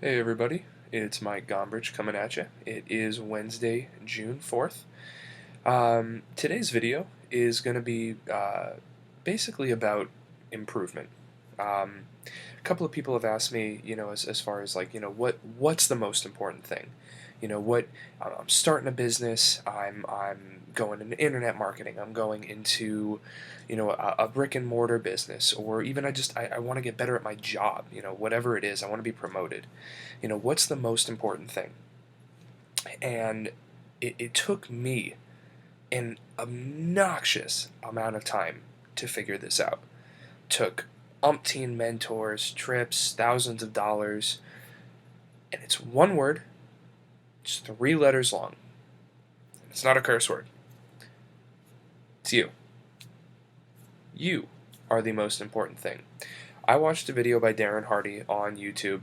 Hey everybody, it's Mike Gombrich coming at you. It is Wednesday, June 4th. Today's video is going to be basically about improvement. A couple of people have asked me, as far as like, what's the most important thing? I'm starting a business. I'm going into internet marketing. I'm going into, a brick and mortar business, or even I want to get better at my job. Whatever it is, I want to be promoted. What's the most important thing? And it took me an obnoxious amount of time to figure this out. Took umpteen mentors, trips, thousands of dollars, and it's one word. It's 3 letters long. It's not a curse word. It's you. You are the most important thing. I watched a video by Darren Hardy on YouTube.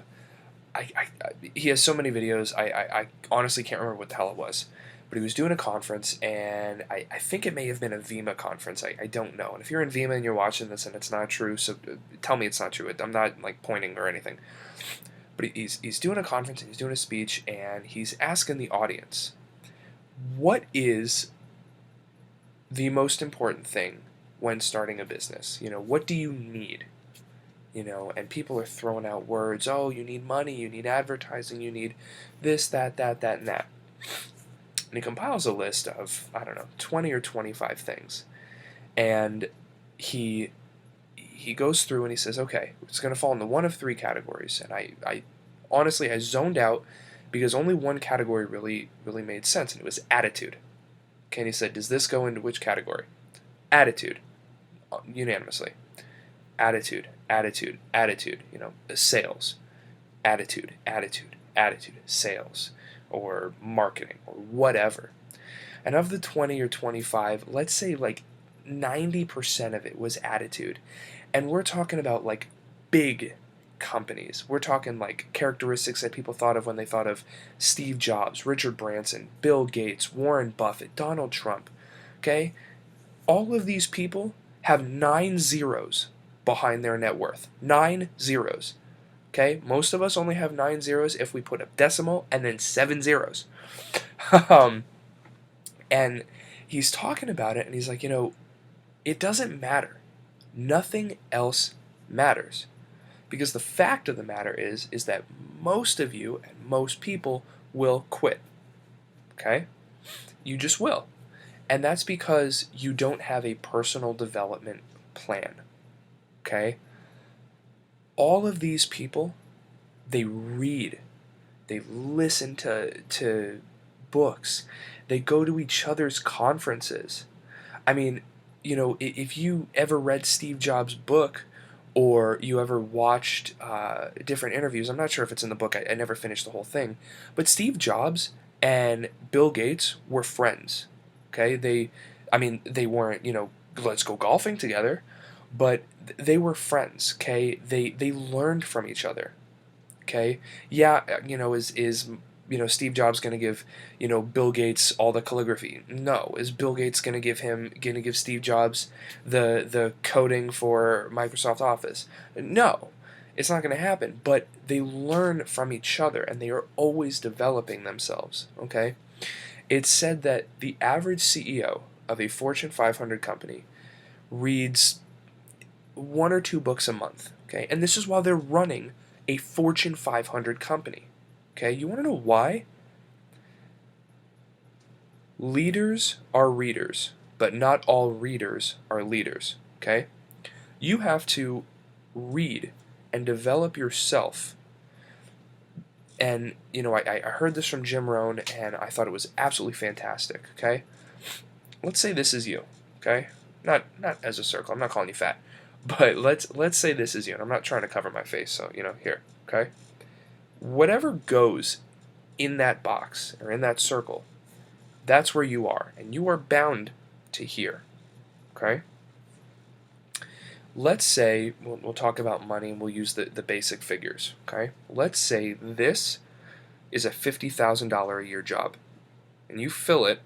He has so many videos, I honestly can't remember what the hell it was. But he was doing a conference, and I think it may have been a VEMA conference. I don't know. And if you're in VEMA and you're watching this and it's not true, so tell me it's not true. I'm not like pointing or anything. But he's doing a conference and he's doing a speech, and he's asking the audience, what is the most important thing when starting a business? What do you need? And people are throwing out words, oh, you need money, you need advertising, you need this, that, and that. And he compiles a list of, I don't know, 20 or 25 things. And he goes through and he says, okay, it's going to fall into one of 3 categories. And I honestly, I zoned out because only one category really made sense, and it was attitude. Okay, and he said, does this go into which category? Attitude, unanimously. Attitude, attitude, attitude, sales. Attitude, attitude, attitude, sales, or marketing, or whatever. And of the 20 or 25, let's say like 90% of it was attitude. And we're talking about like big companies. We're talking like characteristics that people thought of when they thought of Steve Jobs, Richard Branson, Bill Gates, Warren Buffett, Donald Trump. Okay? All of these people have 9 zeros behind their net worth. 9 zeros. Okay? Most of us only have 9 zeros if we put a decimal and then 7 zeros. And he's talking about it, and he's like, it doesn't matter. Nothing else matters. Because the fact of the matter is that most of you and most people will quit. Okay? You just will. And that's because you don't have a personal development plan. Okay? All of these people, they read, they listen to books, they go to each other's conferences. I mean, if you ever read Steve Jobs' book, or you ever watched different interviews, I'm not sure if it's in the book, I never finished the whole thing, but Steve Jobs and Bill Gates were friends. Okay? They weren't, let's go golfing together, but they were friends. Okay? They learned from each other. Okay? Yeah, Steve Jobs going to give, Bill Gates all the calligraphy? No. Is Bill Gates going to give Steve Jobs the coding for Microsoft Office? No. It's not going to happen, but they learn from each other, and they are always developing themselves. Okay? It's said that the average CEO of a Fortune 500 company reads 1 or 2 books a month. Okay? And this is while they're running a Fortune 500 company. Okay, you want to know why? Leaders are readers, but not all readers are leaders. Okay? You have to read and develop yourself. And, I heard this from Jim Rohn, and I thought it was absolutely fantastic. Okay? Let's say this is you. Okay? Not as a circle. I'm not calling you fat. But let's say this is you, and I'm not trying to cover my face, so, here. Okay? Whatever goes in that box or in that circle, that's where you are, and you are bound to here. Okay? Let's say, we'll talk about money and we'll use the basic figures. Okay? Let's say this is a $50,000 a year job, and you fill it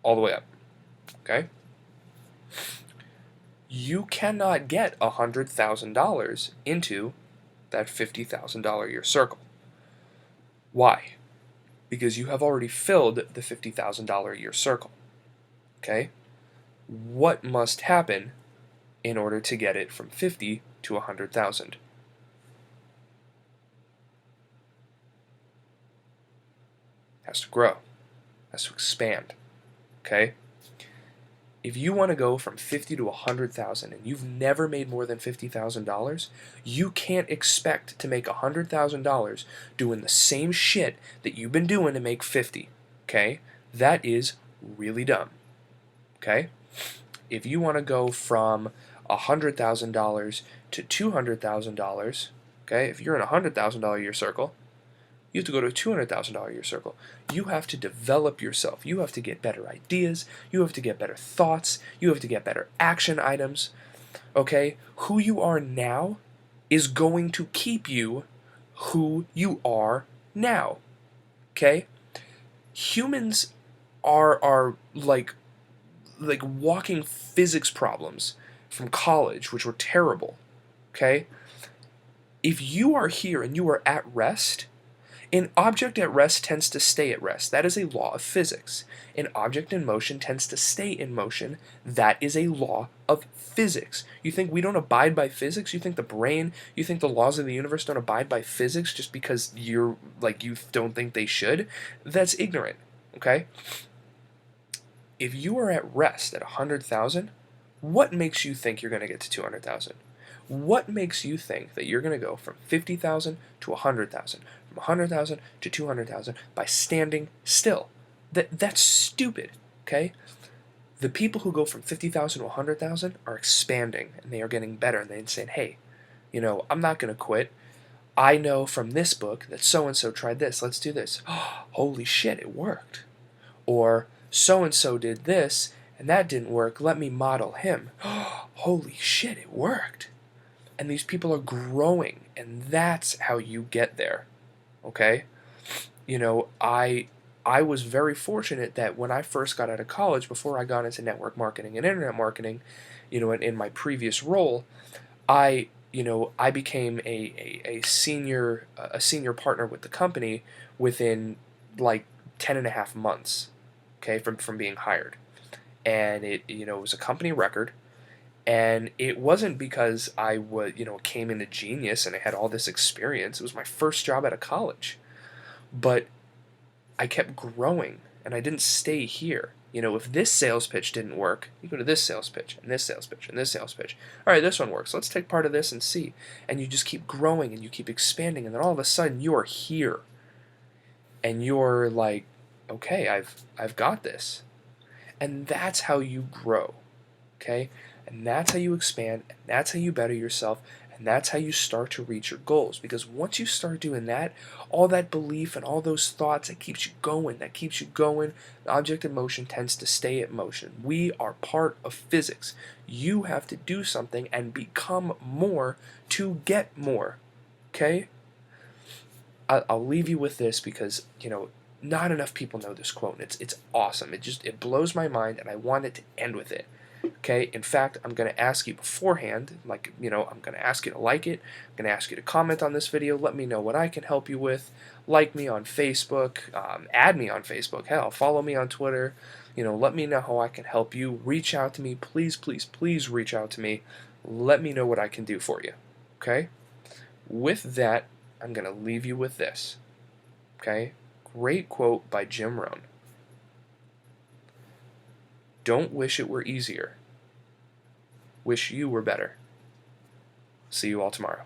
all the way up. Okay? You cannot get $100,000 into that $50,000 a year circle. Why? Because you have already filled the $50,000 a year circle. Okay? What must happen in order to get it from 50 to 100,000? Has to grow, has to expand. Okay? If you want to go from 50 to 100,000 and you've never made more than $50,000, you can't expect to make $100,000 doing the same shit that you've been doing to make 50. Okay? That is really dumb. Okay? If you want to go from $100,000 to $200,000, okay, if you're in a $100,000 a year circle, you have to go to a $200,000 a year circle. You have to develop yourself. You have to get better ideas. You have to get better thoughts. You have to get better action items. Okay? Who you are now is going to keep you who you are now. Okay? Humans are like walking physics problems from college, which were terrible. Okay? If you are here and you are at rest, an object at rest tends to stay at rest. That is a law of physics. An object in motion tends to stay in motion. That is a law of physics. You think we don't abide by physics? You think the brain, you think the laws of the universe don't abide by physics just because you don't think they should? That's ignorant, okay? If you are at rest at 100,000, what makes you think you're going to get to 200,000? What makes you think that you're going to go from 50,000 to 100,000, from 100,000 to 200,000 by standing still? That's stupid, okay? The people who go from 50,000 to 100,000 are expanding, and they are getting better, and they're saying, hey, I'm not going to quit. I know from this book that so-and-so tried this. Let's do this. Holy shit, it worked. Or so-and-so did this, and that didn't work. Let me model him. Holy shit, it worked. And these people are growing, and that's how you get there, okay? I was very fortunate that when I first got out of college, before I got into network marketing and internet marketing, in my previous role, I became a senior partner with the company within like 10.5 months, okay, from being hired. And it was a company record. And it wasn't because I came in a genius and I had all this experience. It was my first job out of college. But I kept growing, and I didn't stay here. If this sales pitch didn't work, you go to this sales pitch, and this sales pitch, and this sales pitch. All right, this one works. Let's take part of this and see. And you just keep growing, and you keep expanding, and then all of a sudden you are here. And you're like, okay, I've got this. And that's how you grow, okay? And that's how you expand, and that's how you better yourself, and that's how you start to reach your goals. Because once you start doing that, all that belief and all those thoughts, that keeps you going, The object in motion tends to stay in motion. We are part of physics. You have to do something and become more to get more, okay? I'll leave you with this because, not enough people know this quote, and it's awesome. It blows my mind, and I wanted to end with it. Okay, in fact, I'm going to ask you beforehand, I'm going to ask you to like it, I'm going to ask you to comment on this video, let me know what I can help you with, like me on Facebook, add me on Facebook, hell, follow me on Twitter, let me know how I can help you, reach out to me, please, please, please reach out to me, let me know what I can do for you, okay? With that, I'm going to leave you with this, okay? Great quote by Jim Rohn. Don't wish it were easier. Wish you were better. See you all tomorrow.